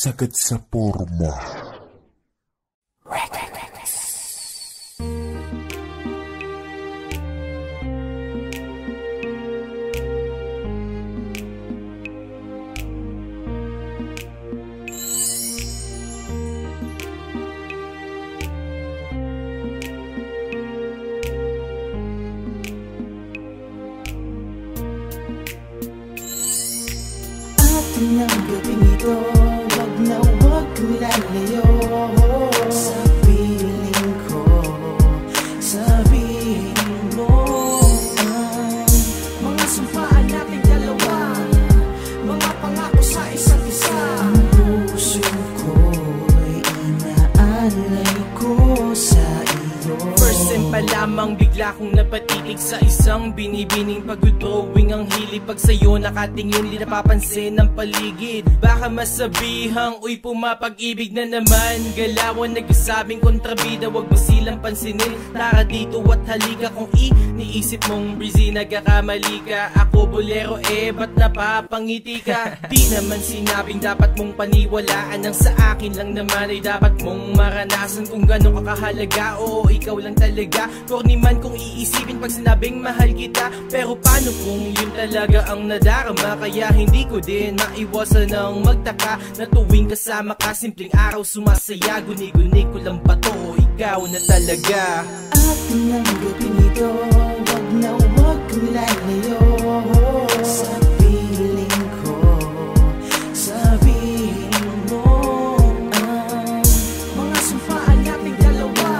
sagad sa porma. Atin ang gabing ito, wag na wag kang lalayo. Sa piling ko, sabihin mo ang mga sumpaan nating dalawa, mga pangako sa isa't isa. Ang puso ko'y inaalay ko sa iyo. First time pa lamang bigla kong napatitig sa isang binibining pag-drawing. Ang hili pag sa'yo nakatingin, di napapansin ng paligid. Baka masabihang, uy pumapag-ibig na naman. Galawan nagsasabing kontrabida, wag mo silang pansinin. Tara dito at halika, kung iniisip mong breezy nagkakamali ka. Ako bolero ba't napapangiti ka? Di naman sinabing dapat mong paniwalaan. Ang sa akin lang naman ay dapat mong maranasan kung gano'n ka kahalaga. Oo, ikaw lang talaga. Corny man kung iisipin pag sinabing mahal kita. Pero paano kung yun talaga ang nadarama? Kaya hindi ko din maiwasan ng magtaka na tuwing kasama ka, simpleng araw sumasaya. Guni-guni ko lang ba to, ikaw na talaga. Atin ang gabing ito, wag na wag kang lalayo. Sa piling ko, sabihin mo ang mga sumpaan nating dalawa,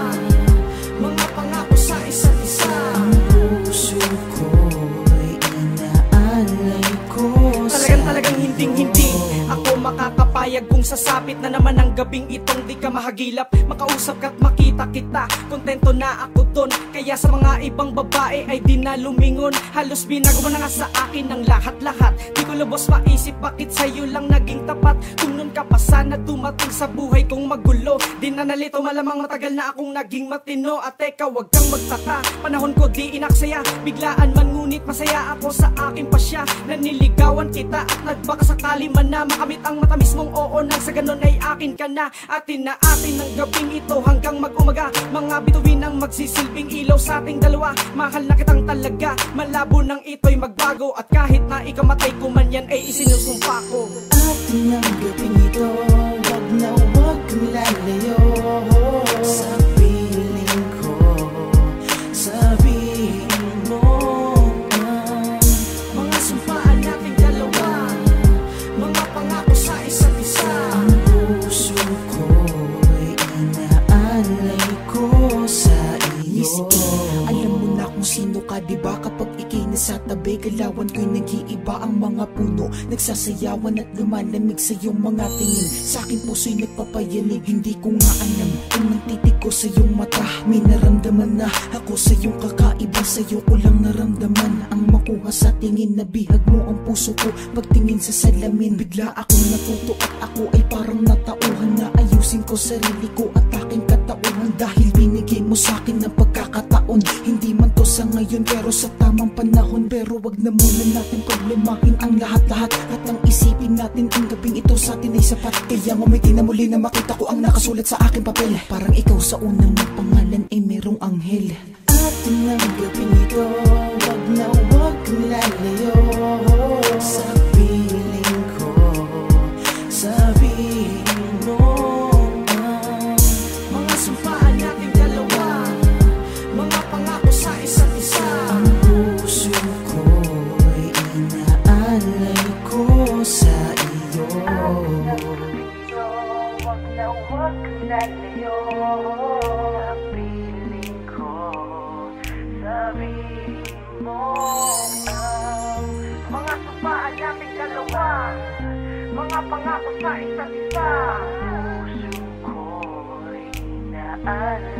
mga pangako sa isa't isa. Ang puso ko'y inaalay ko sa Talagang hinding-hindi ako makakapayag kung sasapit na naman ang gabing itong di ka mahagilap. Makausap ka't makita kita, kontento na ako dun. Kaya sa mga ibang babae ay di na lumingon. Halos binagawa na nga sa akin ang lahat-lahat. Di ko lubos maisip bakit sa'yo lang naging tapat. Kung nun ka pa sana dumating sa buhay kong magulo, di na nalito, malamang matagal na akong naging matino. At teka, wag kang magtaka, panahon ko di inaksaya. Biglaan man ngunit masaya ako sa aking pasya. Naniligawan kita at nagbaka sakali man na makamit ang matamis mong oo, nang sa ganun ay akin ka na. Atin na atin ang gabing ito hanggang mag-umaga. Mga bituin ang magsisilbing ilaw sa ating dalawa. Mahal na kitang talaga, malabo nang ito'y magbago. At kahit na ikamatay ko man yan ay isinusumpa ko. Atin ang gabing ito, wag na wag kang lalayo. Sa piling ko, sabihin mo ang Mga sumpaan nating dalawa, mga pangako sa isa't isa. ang puso ko'y inaalay ko sa iyo. Alam mo na kung sino ka, diba? Kapag ikay nasa tabi, galawan ko'y nag-iiba. Ang mga puno nagsasayawan at lumalamig sa iyong mga tingin. Sa aking puso'y nagpapayanig, hindi ko nga alam kung nang titig ko sa iyong mata. May naramdaman na ako sa iyong kakaiba. Sa iyo ko lang naramdaman ang makuha sa tingin na bihag mo ang puso ko. Pagtingin sa salamin, bigla akong natuto at ako ay parang natauhan na ayusin ko sarili ko at aking katauhan. Dahil binigay mo sa akin ng pagkakataon, hindi man to sa ngayon pero sa tamang panahon. Pero wag na muna natin problemahin ang lahat-lahat at ang isipin natin ang gabing ito sa atin ay sapat. Kaya ngumiti na muli na makita ko ang nakasulat sa aking papel. Parang ikaw sa unang pangalan ay merong anghel. Atin ang gabing ito, wag na wag kang lalayo. Sa piling ko, sabihin mo ang Mga sumpaan nating dalawa, mga pangako sa isa't isa. ang puso ko'y inaalay ko sa iyo. Wag na wag kang lalayo. Sa piling ko, sabihin mo ang Mga sumpaan nating dalawa, mga pangako sa isa't isa. puso ko'y inaalay